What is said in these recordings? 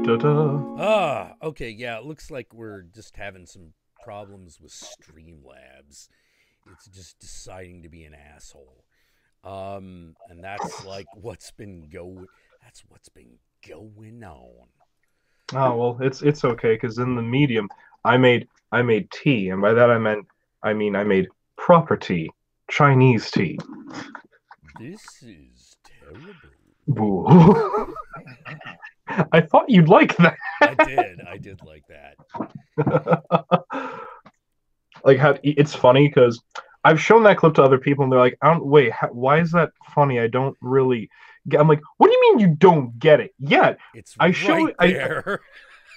Da-da. Okay, yeah, it looks like we're just having some problems with Streamlabs. It's just deciding to be an asshole. And that's like that's what's been going on. Oh well, it's okay because in the medium, I made tea, and by that I made proper tea, Chinese tea. This is terrible. Boo. I thought you'd like that. I did like that. Like how it's funny because I've shown that clip to other people and they're like, I don't wait, why is that funny? I don't really get. I'm like, what do you mean you don't get it? Yet It's I show right it. there.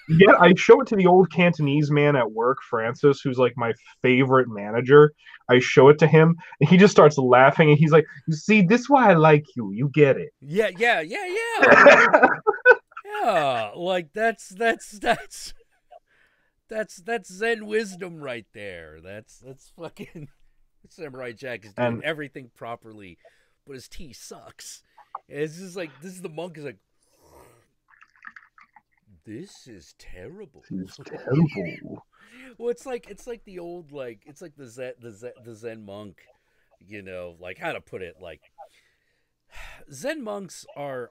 Yet I show it to the old Cantonese man at work, Francis, who's like my favorite manager. I show it to him and he just starts laughing and he's like, "You see, this is why I like you. You get it." Yeah. Yeah, like that's Zen wisdom right there. That's fucking Samurai Jack is doing And everything properly, but his tea sucks. And it's just like this is the monk is like, this is terrible. he's terrible. Well, it's like the old like it's like the Zen monk, like how to put it like Zen monks are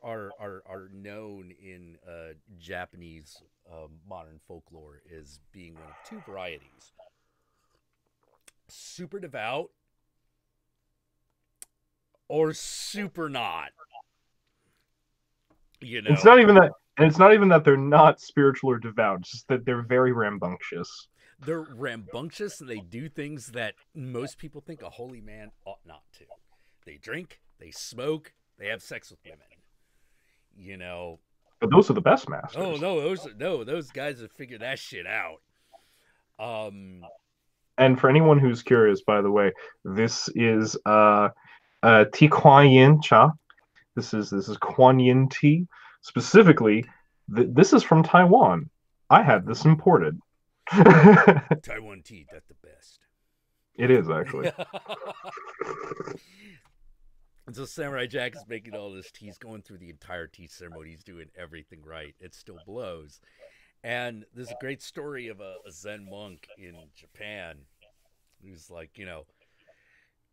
known in Japanese modern folklore as being one of two varieties: super devout or super not. You It's know, not even that, and it's not even that they're not spiritual or devout. It's just that they're very rambunctious. they're rambunctious and they do things that most people think a holy man ought not to. They drink, they smoke, they have sex with women. You know, But those are the best oh masters. those guys have figured that shit out. Um, And for anyone who's curious, by the way, this is tea Kuan Yin cha. This is Kuan Yin tea. Specifically, this is from Taiwan. I had this imported. It Taiwan tea, that's the best. is actually. And so Samurai Jack is making all this tea. He's going through the entire tea ceremony. He's doing everything right. It still blows. And there's a great story of a Zen monk in Japan who's like, he's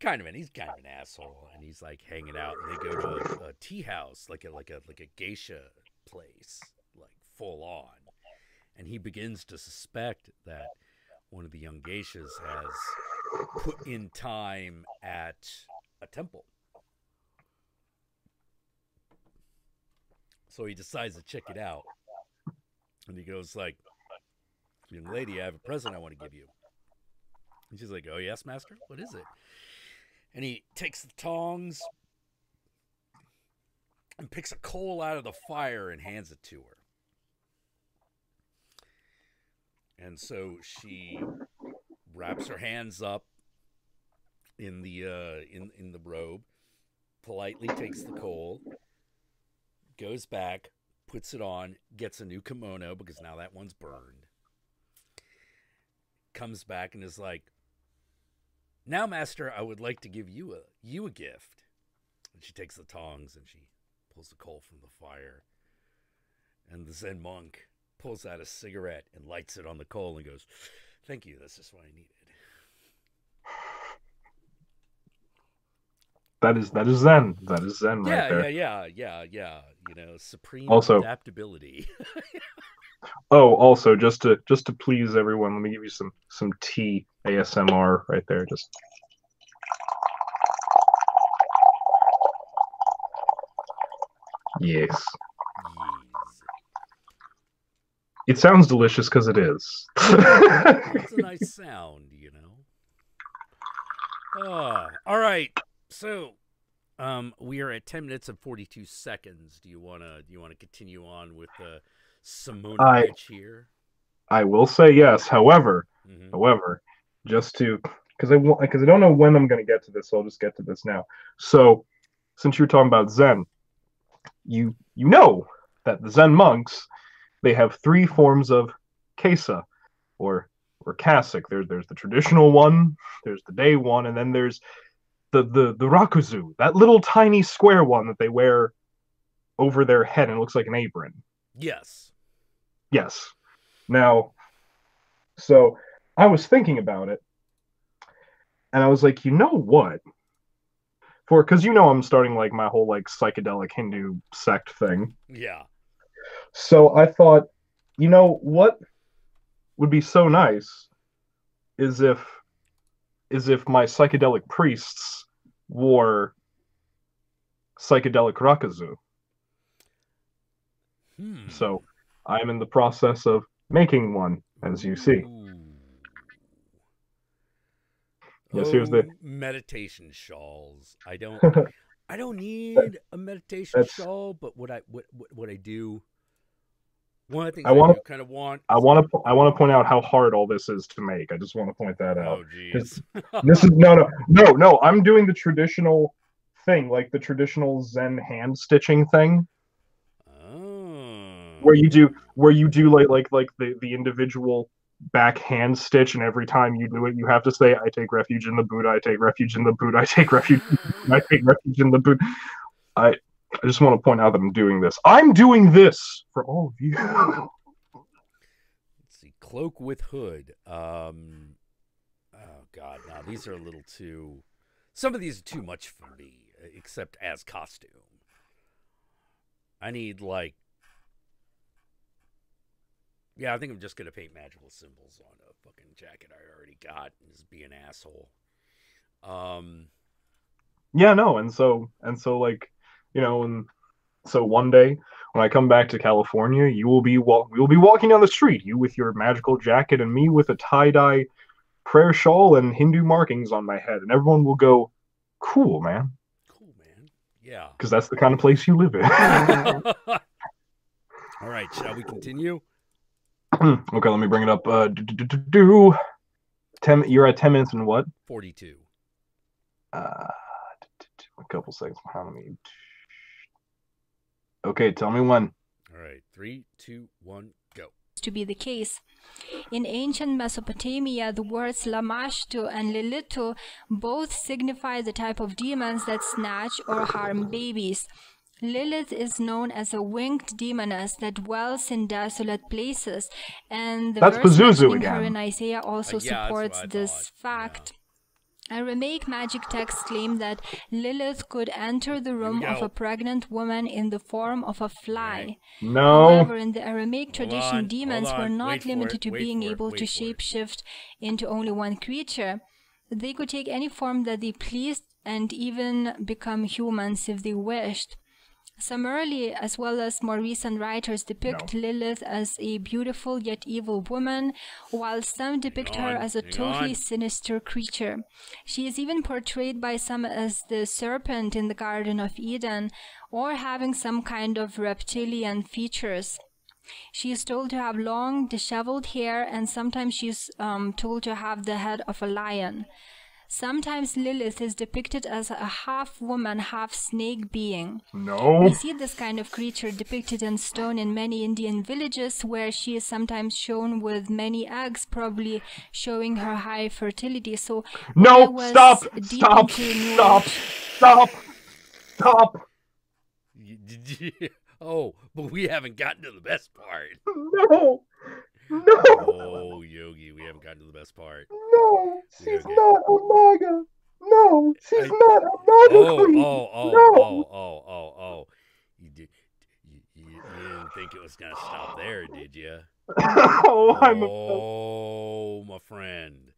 kind of an asshole, and he's like hanging out, and they go to a tea house, like a geisha place, like full on, and he begins to suspect that one of the young geishas has put in time at a temple. So he decides to check it out, and he goes like, "Young lady, I have a present I want to give you." And she's like, "Oh yes, master, what is it?" And he takes the tongs and picks a coal out of the fire and hands it to her. And so she wraps her hands up in the robe, politely takes the coal, goes back, puts it on, gets a new kimono because now that one's burned. Comes back and is like, "Now, master, I would like to give you a gift." And she takes the tongs and she pulls the coal from the fire. And the Zen monk pulls out a cigarette and lights it on the coal and goes, "Thank you, that's just what I needed." That is Zen. That is Zen right there. Yeah. Supreme Also, adaptability. also just to please everyone, let me give you some tea ASMR right there. Just yes. Yes. It sounds delicious because it is. It's a nice sound. All right. So, we are at 10 minutes and 42 seconds. Do you wanna continue on with Simona I bitch here? I will say yes. However, Mm-hmm. however, just to because I don't know when I'm going to get to this, so I'll just get to this now. So, since you're talking about Zen, you know that the Zen monks, they have three forms of kesa or cassock. There's the traditional one, there's the day one, and then there's the rakuzu, that little tiny square one that they wear over their head and it looks like an apron. Yes. Yes. Now, so I was thinking about it, and I was like, you know what? Because I'm starting like my whole like psychedelic Hindu sect thing. Yeah. So I thought, what would be so nice is if my psychedelic priests wore psychedelic rakazu. Hmm. So I'm in the process of making one, as you see. Ooh. Yes, here's Oh, the meditation shawls. I don't need a meditation that's shawl, but what I do, one of the I things I want do kind of want I is, want to I want to point out how hard all this is to make. I just want to point that out oh because geez. this is no. I'm doing the traditional thing, like the traditional Zen hand stitching thing, Oh. where you do like the individual back hand stitch, and every time you do it, you have to say, "I take refuge in the Buddha. I take refuge in the Buddha. I take refuge. I take refuge in the Buddha." I I just want to point out that I'm doing this. I'm doing this for all of you. Let's see, cloak with hood. Oh God, now these are a little too. Some of these are too much for me, except as costume. I need like, yeah, I think I'm just gonna paint magical symbols on a fucking jacket I already got and just be an asshole. Um, Yeah, no, and so like, and so one day when I come back to California, we will be walking down the street, you with your magical jacket and me with a tie-dye prayer shawl and Hindu markings on my head, and everyone will go, "Cool, man," cool, man. Yeah. because that's the kind of place you live in. All right, shall we continue? Okay, let me bring it up. 10. You're at 10 minutes and what? 42. Uh, a couple seconds behind me. Okay, tell me when. All right, 3, 2, 1, go. To be the case. In ancient Mesopotamia, the words Lamashtu and Lilitu both signify the type of demons that snatch or harm babies. Lilith is known as a winged demoness that dwells in desolate places, and the That's verse Pazuzu mentioning her again. in Isaiah also Yeah, that's what supports I this thought. fact. Yeah. Aramaic magic texts claim that Lilith could enter the we room of go. a pregnant woman in the form of a fly. Right. No. However, in the Aramaic Hold tradition, on, demons hold were on. not Wait for limited it, to wait being for it, able wait to for it. shapeshift into only one creature. They could take any form that they pleased and even become humans if they wished. Some early as well as more recent writers depict Lilith as a beautiful yet evil woman, while some depict her as a totally sinister creature. She is even portrayed by some as the serpent in the Garden of Eden, or having some kind of reptilian features. She is told to have long, disheveled hair, and sometimes she is told to have the head of a lion. Sometimes Lilith is depicted as a half-woman, half-snake being. No. We see this kind of creature depicted in stone in many Indian villages, where she is sometimes shown with many eggs, probably showing her high fertility. So No, stop! Stop! Stop! Stop! Stop! Oh, but we haven't gotten to the best part. No! No! Oh, Yogi, we haven't gotten to the best part. No! She's Okay. not a Naga! No! She's I- not a Naga Oh, queen! oh, oh, No! oh. You didn't think it was going to stop there, did you? Oh, Oh, my friend.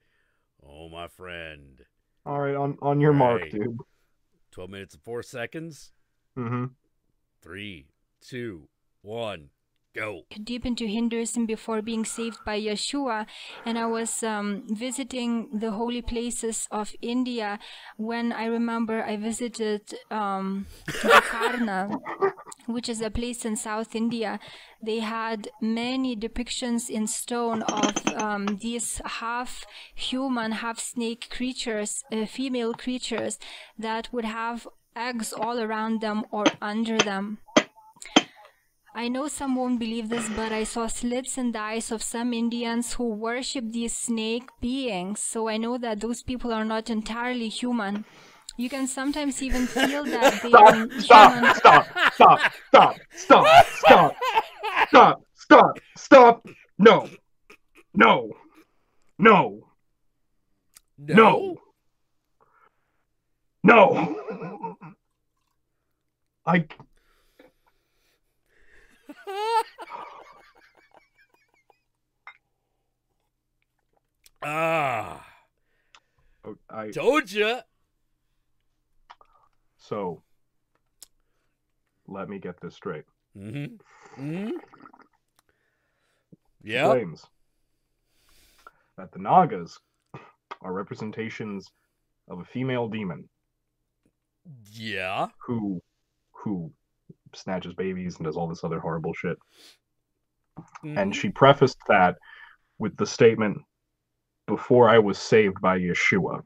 Oh, my friend. All right, on your mark, Right. dude. 12 minutes and 4 seconds. Mm-hmm. 3, 2, 1, go. deep into Hinduism before being saved by Yeshua, and I was visiting the holy places of India when I remember I visited Jakarta, which is a place in South India. They had many depictions in stone of these half-human, half-snake creatures, female creatures that would have eggs all around them or under them. I know some won't believe this, but I saw slits in the eyes of some Indians who worship these snake beings, so I know that those people are not entirely human. You can sometimes even feel that they are human. Stop! No, no, no, no, no. I Ah, I told ya. so let me get this straight. Mm-hmm. Mm-hmm. She Yep. claims that the Nagas are representations of a female demon Yeah. who snatches babies and does all this other horrible shit. And Mm-hmm. she prefaced that with the statement, "Before I was saved by Yeshua."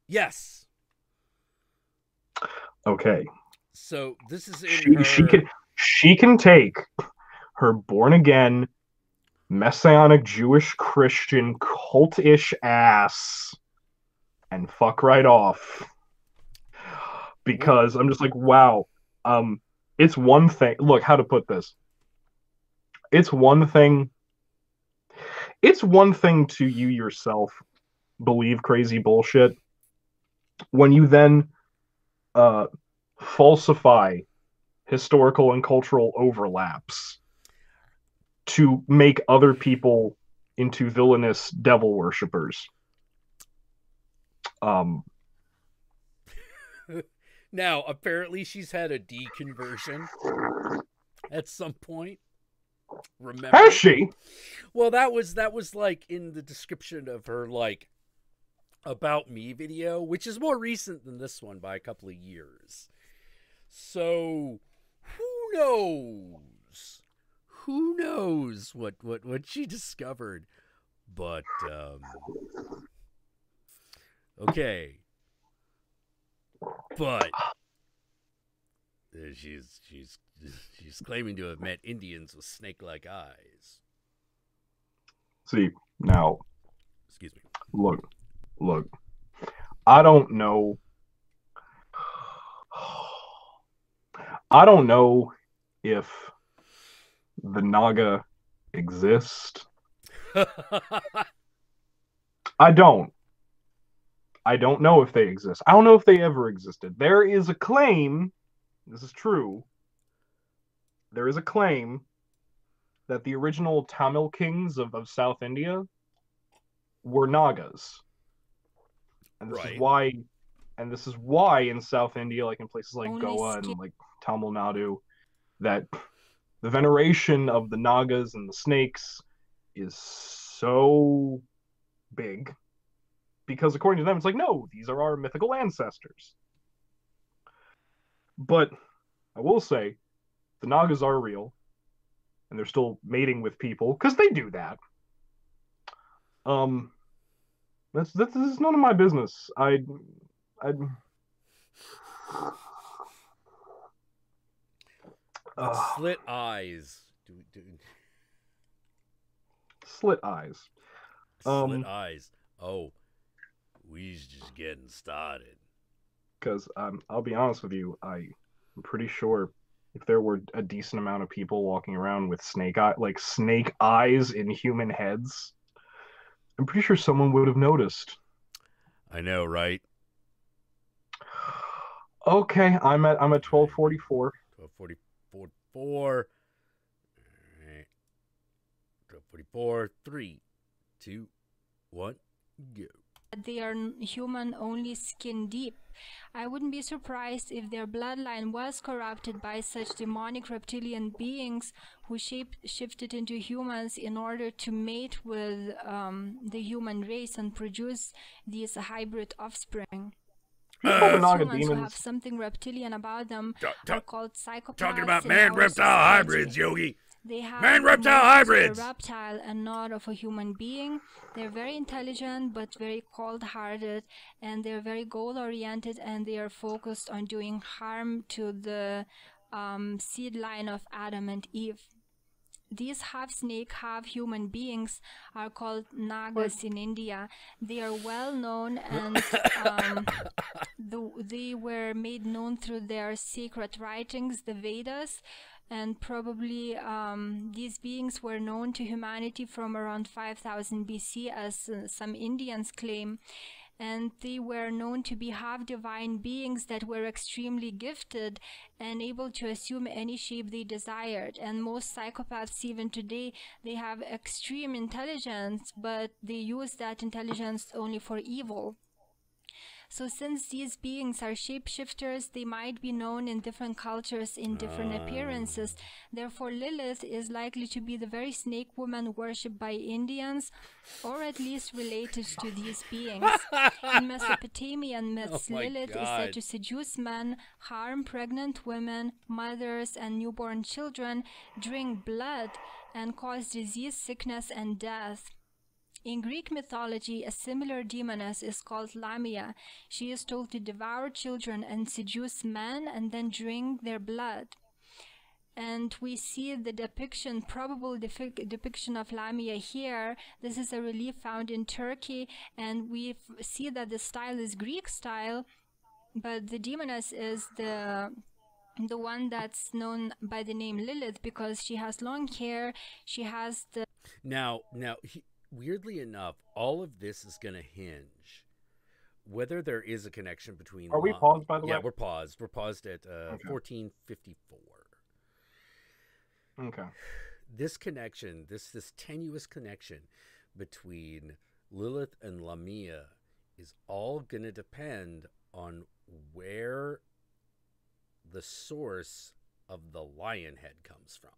Yes. Okay, So this is in she her. she can take her born again messianic Jewish Christian cultish ass and fuck right off, because I'm just like, wow. It's one thing. Look, how to put this. It's one thing. It's one thing to you yourself believe crazy bullshit when you then uh, falsify historical and cultural overlaps to make other people into villainous devil worshippers. Um, Now, apparently, she's had a deconversion at some point. Remember? has she? Well, that was like in the description of her like about me video, which is more recent than this one by a couple of years. So, who knows? Who knows what she discovered? But okay. But she's claiming to have met Indians with snake-like eyes. See, now, Excuse me. look. I don't know. I don't know if the Naga exist. I don't. I don't know if they exist. I don't know if they ever existed. There is a claim, this is true, there is a claim that the original Tamil kings of South India were Nagas. And this is why in South India, like in places like Goa and like Tamil Nadu, that the veneration of the Nagas and the snakes is so big, because according to them, it's like, no, these are our mythical ancestors. But I will say, the Nagas are real, and they're still mating with people, because they do that. This is none of my business. I Slit eyes. Slit eyes. Slit eyes. Oh, we's just getting started. Because I'll be honest with you, I'm pretty sure if there were a decent amount of people walking around with snake eyes in human heads, I'm pretty sure someone would have noticed. I know, right? Okay, I'm at 1244. 1244. All right. 1244. 3, 2, 1, go. They are human only skin deep. I wouldn't be surprised if their bloodline was corrupted by such demonic reptilian beings who shifted into humans in order to mate with the human race and produce these hybrid offspring. Humans who have something reptilian about them are called psychopaths. Talking about man-reptile hybrids, Yogi. They have man-reptile hybrids. A reptile and not of a human being. They're very intelligent but very cold-hearted, and they're very goal-oriented, and they are focused on doing harm to the seed line of Adam and Eve. These half-snake, half-human beings are called Nagas in India. They are well known, and they were made known through their sacred writings, the Vedas. and probably these beings were known to humanity from around 5000 BC, as some Indians claim. And they were known to be half-divine beings that were extremely gifted and able to assume any shape they desired. And most psychopaths, even today, they have extreme intelligence, but they use that intelligence only for evil. So since these beings are shapeshifters, they might be known in different cultures in different appearances. Therefore, Lilith is likely to be the very snake woman worshipped by Indians, or at least related to these beings. In Mesopotamian myths, Lilith is said to seduce men, harm pregnant women, mothers, and newborn children, drink blood, and cause disease, sickness, and death. In Greek mythology, a similar demoness is called Lamia. She is told to devour children and seduce men and then drink their blood. And we see the depiction, probable depiction of Lamia here. This is a relief found in Turkey, and we see that the style is Greek style, but the demoness is the one that's known by the name Lilith because she has long hair. She has the weirdly enough, all of this is going to hinge whether there is a connection between. Are we paused, by the way? Yeah, we're paused. We're paused at 1454. Okay. This connection, this tenuous connection between Lilith and Lamia is all going to depend on where the source of the lion head comes from.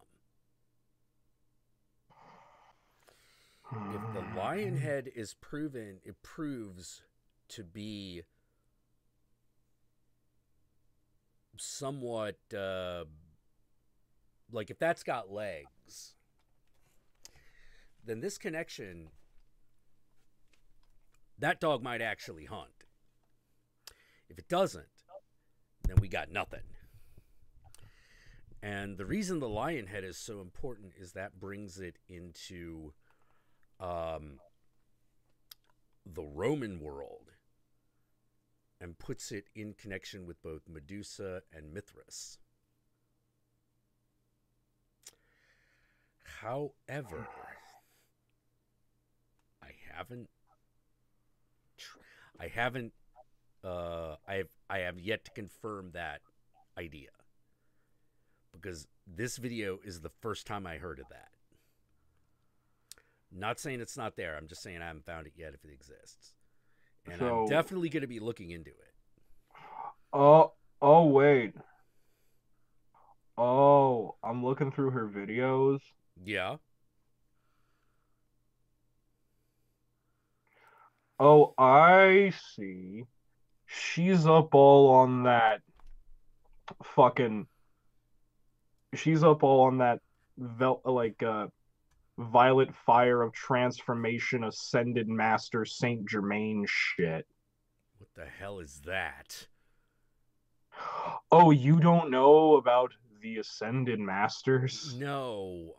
If the lion head is proven, it proves to be somewhat like if that's got legs, then this connection, that dog might actually hunt. If it doesn't, then we got nothing. And the reason the lion head is so important is that brings it into the Roman world and puts it in connection with both Medusa and Mithras. However, I have yet to confirm that idea, because this video is the first time I heard of that. Not saying it's not there. I'm just saying I haven't found it yet if it exists. And I'm definitely going to be looking into it. Oh, wait. Oh, I'm looking through her videos. Yeah. Oh, I see. She's up all on that fucking... She's up all on that, Violet Fire of Transformation Ascended Master Saint Germain shit. What the hell is that? Oh, you don't know about the Ascended Masters? No,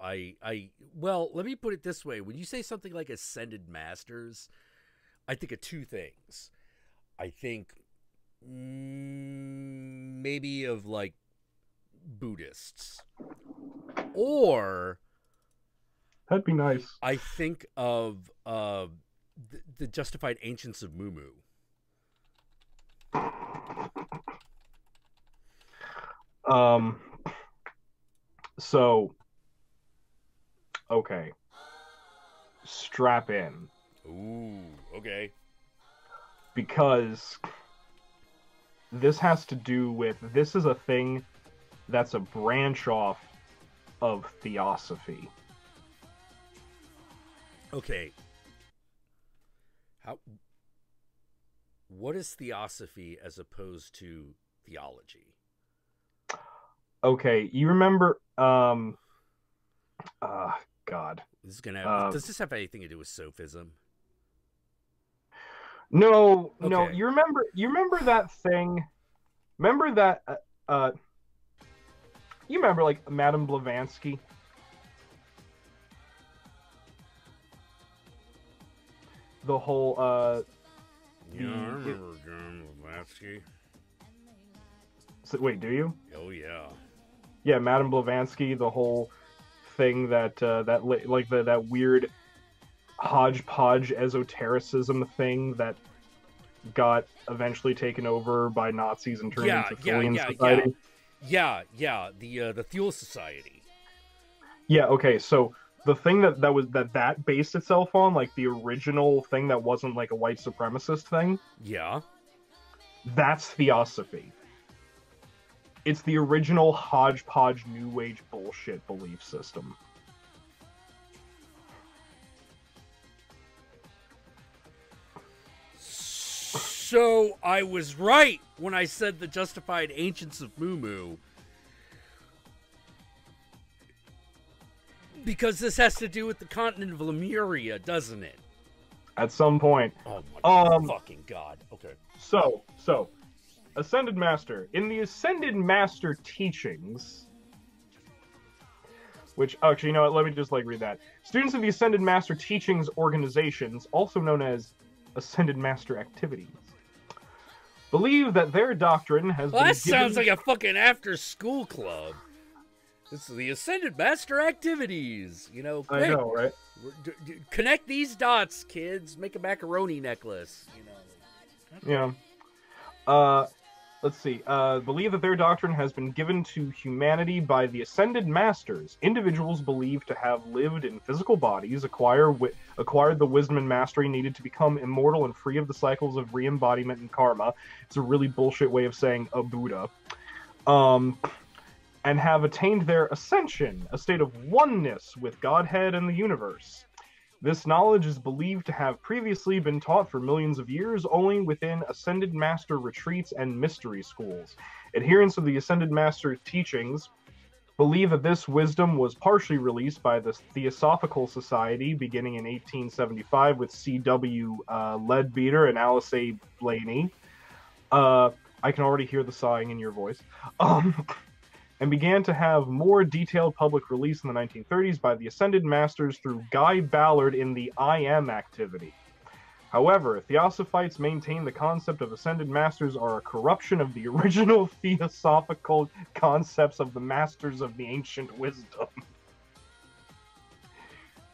well, let me put it this way. When you say something like Ascended Masters, I think of two things. I think maybe of like Buddhists, or that'd be nice. I think of the Justified Ancients of Mumu. So, okay. Strap in. Ooh, okay. Because this has to do with, this is a thing that's a branch off of theosophy. Okay. What is theosophy as opposed to theology? Okay, you remember God. This is gonna does this have anything to do with Sophism? No, okay. No, you remember that thing? Remember that you remember like Madame Blavatsky? The whole yeah, I remember Madame Blavatsky. So, wait, do you? Oh yeah. yeah, Madame Blavatsky, the whole thing that that weird hodgepodge esotericism thing that got eventually taken over by Nazis and turned into Thule Society. Yeah. The Thule Society. Yeah. Okay. So the thing that based itself on, like the original thing that wasn't like a white supremacist thing. Yeah. That's Theosophy. It's the original hodgepodge New Age bullshit belief system. So I was right when I said the justified ancients of Moo, because this has to do with the continent of Lemuria, doesn't it? At some point. Oh my fucking god. Okay. So, Ascended Master. In the Ascended Master teachings, which, actually, you know what, let me just, read that. Students of the Ascended Master teachings organizations, also known as Ascended Master activities, believe that their doctrine has been that sounds like a fucking after-school club. This is the Ascended Master activities. You know, quick. I know, right? Connect these dots, kids. Make a macaroni necklace. You know. Yeah. Let's see. Believe that their doctrine has been given to humanity by the Ascended Masters. Individuals believed to have lived in physical bodies, acquired the wisdom and mastery needed to become immortal and free of the cycles of re-embodiment and karma. It's a really bullshit way of saying a Buddha. And have attained their ascension, a state of oneness with Godhead and the universe. This knowledge is believed to have previously been taught for millions of years only within Ascended Master retreats and mystery schools. Adherents of the Ascended Master teachings believe that this wisdom was partially released by the Theosophical Society beginning in 1875 with C.W. Leadbeater and Alice A. Blaney. I can already hear the sighing in your voice. And began to have more detailed public release in the 1930s by the Ascended Masters through Guy Ballard in the I Am activity. However, Theosophites maintain the concept of Ascended Masters are a corruption of the original theosophical concepts of the Masters of the Ancient Wisdom.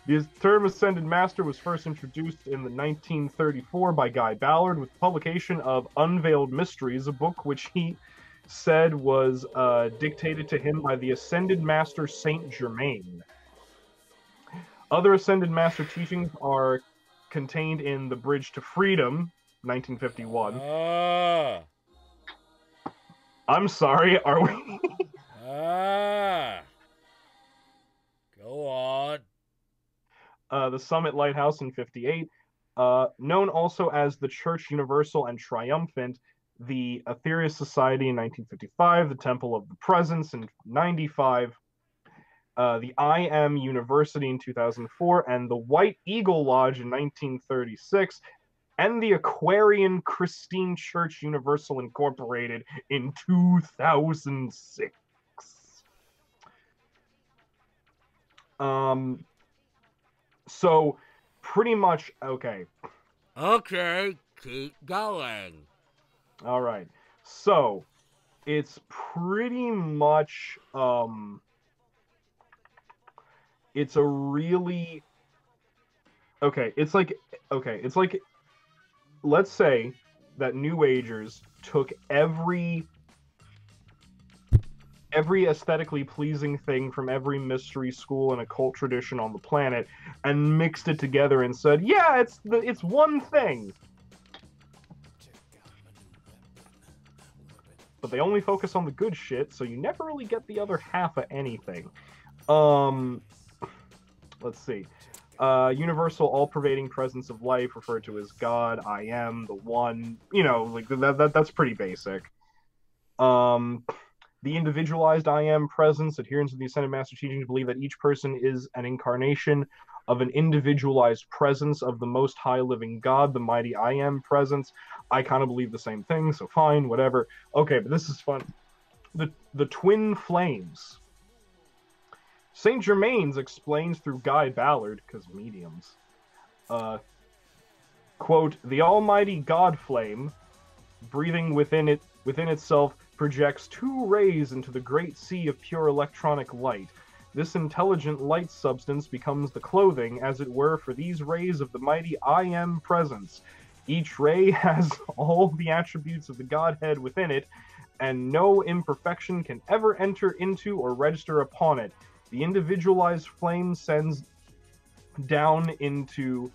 The term Ascended Master was first introduced in the 1934 by Guy Ballard with the publication of Unveiled Mysteries, a book which he said was dictated to him by the Ascended Master Saint Germain. Other Ascended Master teachings are contained in The Bridge to Freedom, 1951. I'm sorry, are we? Go on. The Summit Lighthouse in 58. Known also as the Church Universal and Triumphant, the Aetherius Society in 1955, the Temple of the Presence in 95, the I Am University in 2004, and the White Eagle Lodge in 1936, and the Aquarian Christine Church Universal Incorporated in 2006. So, pretty much, okay. Okay, keep going. All right. So, it's pretty much, it's a really, it's like, let's say that New Agers took every aesthetically pleasing thing from every mystery school and occult tradition on the planet and mixed it together and said, yeah, it's one thing. But they only focus on the good shit, so you never really get the other half of anything. Let's see. Universal, all-pervading presence of life, referred to as God, I am, the one. You know, like that's pretty basic. The individualized I am presence, adherents of the Ascended Master teachings believe that each person is an incarnation of an individualized presence of the Most High Living God, the mighty I Am presence. I kind of believe the same thing, so fine, whatever. Okay, but this is fun. The twin flames. Saint Germain's explains through Guy Ballard, because mediums, quote, the almighty God flame, breathing within itself projects 2 rays into the great sea of pure electronic light. This intelligent light substance becomes the clothing, as it were, for these rays of the mighty I Am presence. Each ray has all the attributes of the Godhead within it, and no imperfection can ever enter into or register upon it. The individualized flame sends down into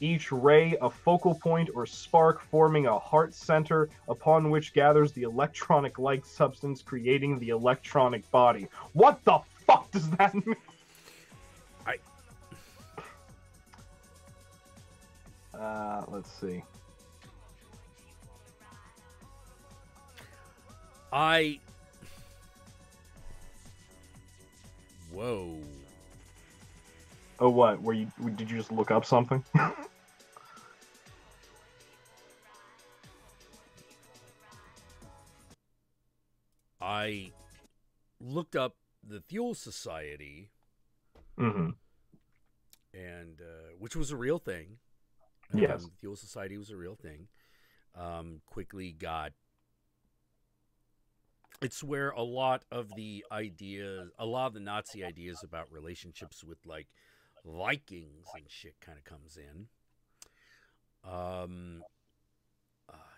each ray a focal point or spark, forming a heart center upon which gathers the electronic light substance, creating the electronic body. What the fuck does that mean? Let's see. Whoa. Oh, what? Did you just look up something? I looked up the Fuel Society, Mm-hmm. and which was a real thing. Yes. The Fuel Society was a real thing. Quickly got. It's where a lot of the Nazi ideas about relationships with like Vikings and shit kind of comes in.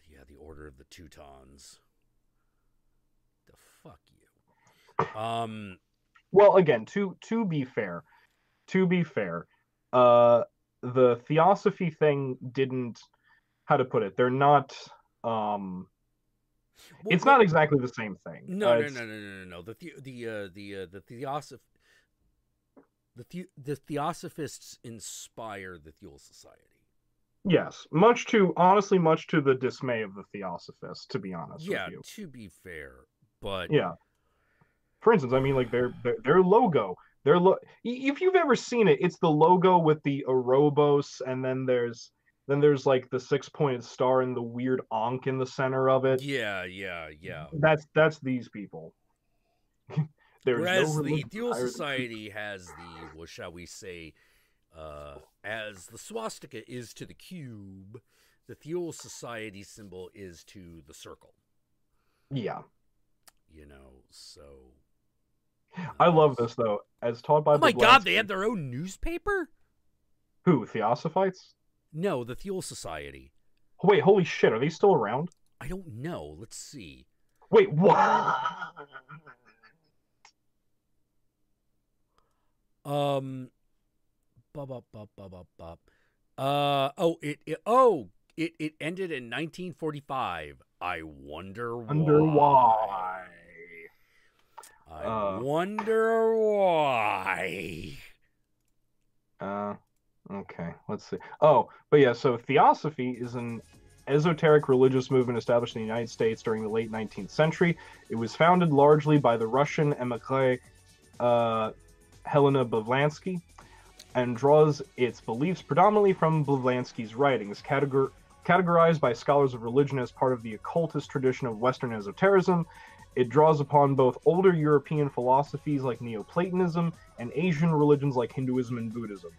Yeah, the Order of the Teutons. The fuck you. Well, again, to be fair, the theosophy thing didn't. How to put it? They're not. It's not exactly the same thing. No. The Theosophists inspire the Fuel Society. Yes, much to the dismay of the Theosophists, to be honest with you. To be fair, but yeah. For instance, I mean, like their logo. If you've ever seen it, it's the logo with the Ouroboros, and then there's like the 6-pointed star and the weird Ankh in the center of it. Yeah. That's these people. Whereas the Fuel Society has the, well, shall we say, as the swastika is to the cube, the Fuel Society symbol is to the circle. Yeah. So. I love this, though. As taught by Oh my God, they have their own newspaper? Who, Theosophites? No, the Fuel Society. Wait, holy shit, are they still around? I don't know. Let's see. Wait, what? It ended in 1945. I wonder why. I wonder why. Okay, let's see. Oh, but yeah, so Theosophy is an esoteric religious movement established in the United States during the late 19th century. It was founded largely by the Russian emigre Helena Blavatsky, and draws its beliefs predominantly from Blavatsky's writings, categorized by scholars of religion as part of the occultist tradition of Western esotericism. It draws upon both older European philosophies like Neoplatonism and Asian religions like Hinduism and Buddhism.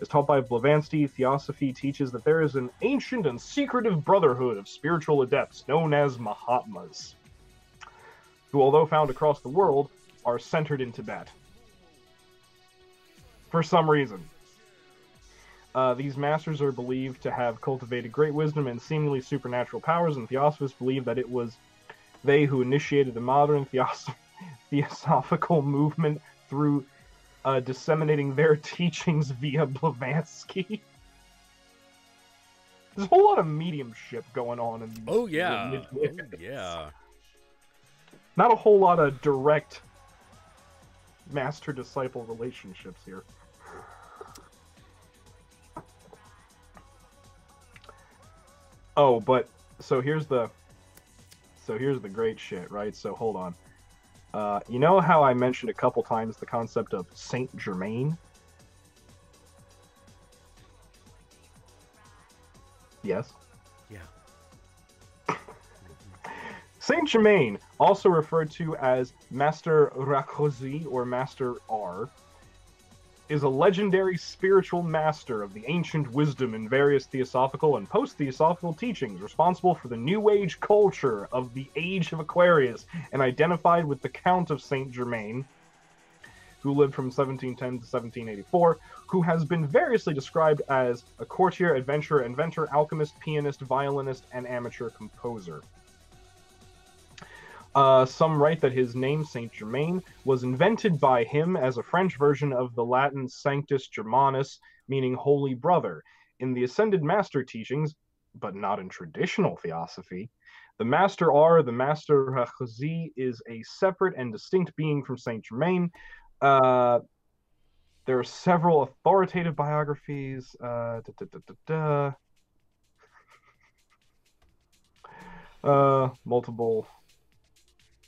As taught by Blavatsky, Theosophy teaches that there is an ancient and secretive brotherhood of spiritual adepts known as Mahatmas, who, although found across the world, are centered in Tibet. For some reason. These masters are believed to have cultivated great wisdom and seemingly supernatural powers, and Theosophists believe that it was they who initiated the modern theosophical movement through disseminating their teachings via Blavatsky. There's a whole lot of mediumship going on in these. Oh yeah. Not a whole lot of direct master-disciple relationships here. Oh, but so here's the great shit, right? So hold on. You know how I mentioned a couple times the concept of Saint Germain? Yes? Yeah. Saint Germain, also referred to as Master Rakosi or Master R, is a legendary spiritual master of the ancient wisdom in various theosophical and post-theosophical teachings, responsible for the New Age culture of the Age of Aquarius, and identified with the Count of Saint Germain, who lived from 1710 to 1784, who has been variously described as a courtier, adventurer, inventor, alchemist, pianist, violinist, and amateur composer. Some write that his name, Saint Germain, was invented by him as a French version of the Latin Sanctus Germanus, meaning holy brother. In the Ascended Master teachings, but not in traditional theosophy, the Master R, the Master Hachazi, is a separate and distinct being from Saint Germain. There are several authoritative biographies.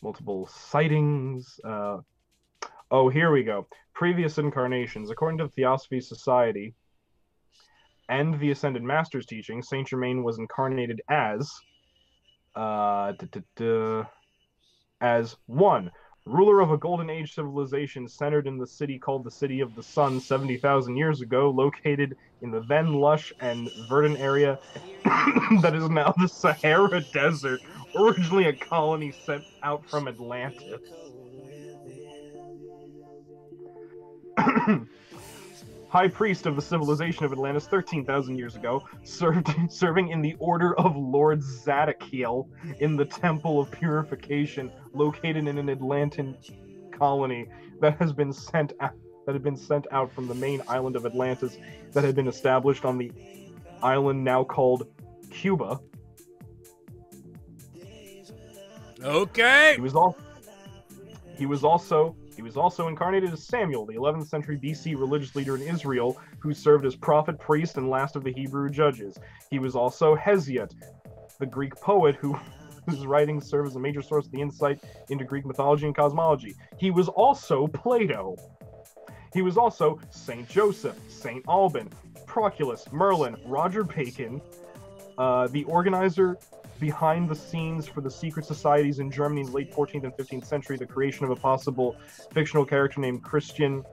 Multiple sightings. Oh, here we go. Previous incarnations. According to the Theosophy Society and the Ascended Master's teaching, Saint Germain was incarnated as one, ruler of a Golden Age civilization centered in the city called the City of the Sun 70,000 years ago, located in the then lush and verdant area that is now the Sahara Desert, originally a colony sent out from Atlantis. High priest of the civilization of Atlantis 13,000 years ago, serving in the Order of Lord Zadkiel in the Temple of Purification, located in an Atlantean colony that had been sent out from the main island of Atlantis that had been established on the island now called Cuba. Okay. He was also incarnated as Samuel, the 11th century BC religious leader in Israel, who served as prophet, priest, and last of the Hebrew judges. He was also Hesiod, the Greek poet whose writings serve as a major source of the insight into Greek mythology and cosmology. He was also Plato. He was also Saint Joseph, Saint Alban, Proculus, Merlin, Roger Bacon, the organizer behind the scenes for the secret societies in Germany in the late 14th and 15th century. The creation of a possible fictional character named Christian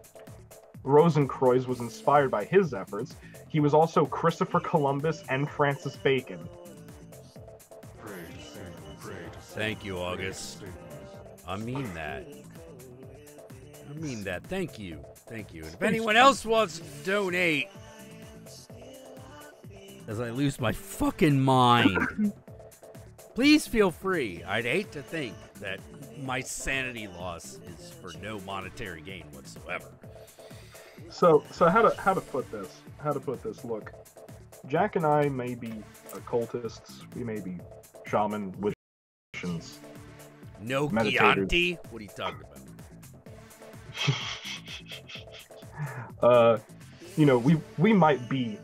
Rosenkreuz was inspired by his efforts. He was also Christopher Columbus and Francis Bacon. Thank you, August. I mean that. Thank you. And if anyone else wants to donate, as I lose my fucking mind, please feel free. I'd hate to think that my sanity loss is for no monetary gain whatsoever. So how to put this? Look, Jack and I may be occultists. We may be shaman, magicians. No Chianti? What are you talking about? We might be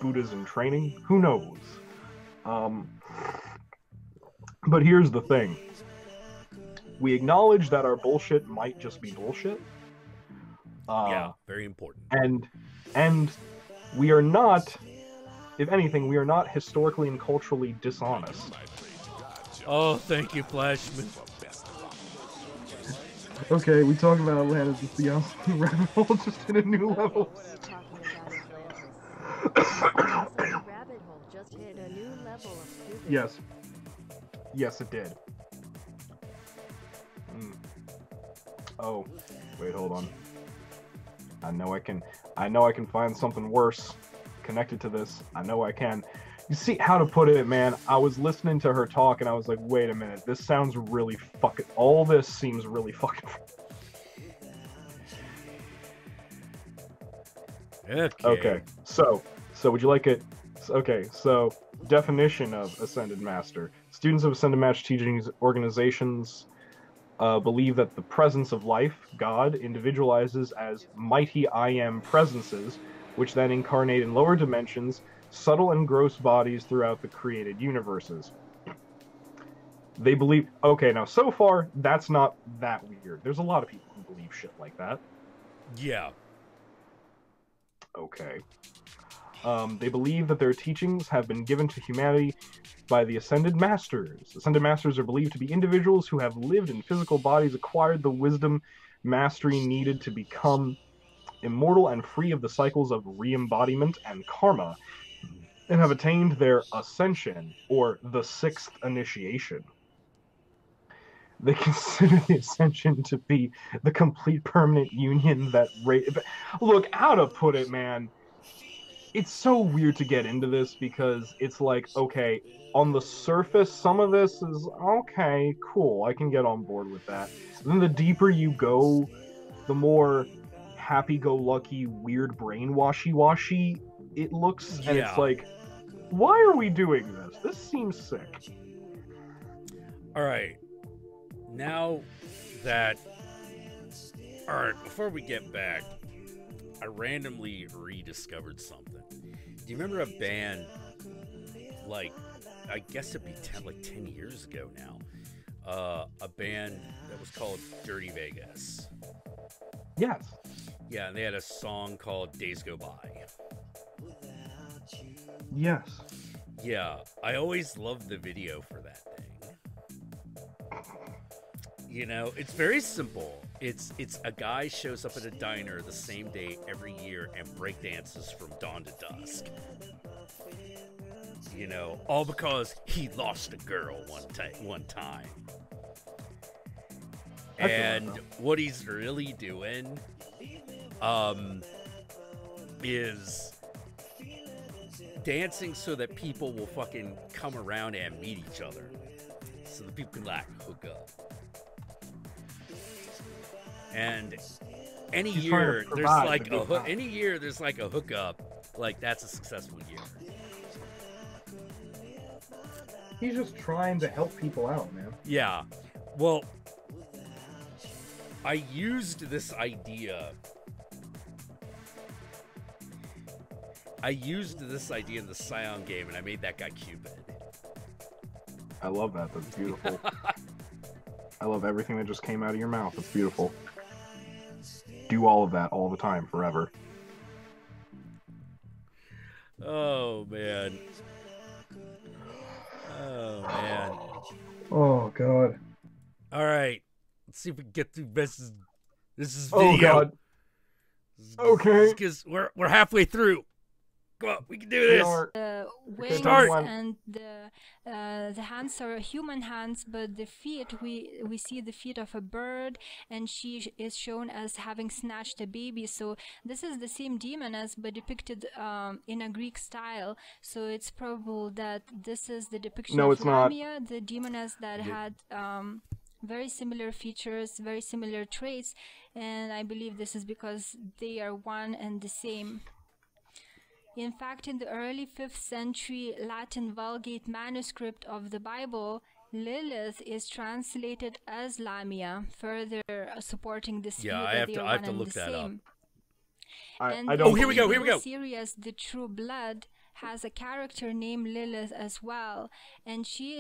Buddhas in training. Who knows? But here's the thing. We acknowledge that our bullshit might just be bullshit. Yeah, very important. And we are not, if anything, we are not historically and culturally dishonest. Oh, thank you, Flashman. Okay, we talk about Atlantis and Theosophy rabbit hole just in a new level. Yes, it did. Oh, wait, hold on. I know I can find something worse connected to this. I know I can. You see how to put it, man. I was listening to her talk and I was like, wait a minute, this sounds really fucking, all this seems really fucking. Okay. So would you like it? Okay, so definition of Ascended Master. Students of Ascended Master teachings organizations believe that the presence of life, God, individualizes as mighty I Am presences, which then incarnate in lower dimensions, subtle and gross bodies throughout the created universes. They believe... Okay, now, so far, that's not that weird. There's a lot of people who believe shit like that. Yeah. Okay. They believe that their teachings have been given to humanity by the Ascended Masters. Ascended Masters are believed to be individuals who have lived in physical bodies, acquired the wisdom, mastery needed to become immortal and free of the cycles of re-embodiment and karma, and have attained their ascension, or the sixth initiation. They consider the ascension to be the complete permanent union that look, how to put it, man. It's so weird to get into this because it's like, okay, on the surface, some of this is okay, cool, I can get on board with that. And then the deeper you go, the more happy-go-lucky, weird brainwashy-washy it looks, and it's like, why are we doing this? This seems sick. All right. Now that... All right, before we get back, I randomly rediscovered something. Do you remember a band, like, I guess it'd be 10 years ago now, a band that was called Dirty Vegas? Yes. Yeah, and they had a song called Days Go By. Yes. Yeah, I always loved the video for that thing. You know, it's very simple. It's a guy shows up at a diner the same day every year and breakdances from dawn to dusk. You know, all because he lost a girl one time. And what he's really doing is dancing so that people will fucking come around and meet each other. So that people can, like, hook up. And any year there's like a hookup, like that's a successful year. He's just trying to help people out, man. Yeah. Well, I used this idea. In the Scion game, and I made that guy Cupid. I love that. That's beautiful. I love everything that just came out of your mouth. It's beautiful. Do all of that all the time, forever. Oh, man. Oh, man. Oh, God. All right. Let's see if we can get through this is video. Oh, God. Okay. Because we're halfway through. Come on, we can do this. The wings and the hands are human hands, but the feet, we see the feet of a bird, and she is shown as having snatched a baby. So this is the same demon as but depicted in a Greek style. So it's probable that this is the depiction of Lamia, the demoness that had very similar features, very similar traits, and I believe this is because they are one and the same. In fact, in the early 5th century Latin Vulgate manuscript of the Bible, Lilith is translated as Lamia, further supporting this view that they are one and the same. And here we go. The series The True Blood has a character named Lilith as well, and she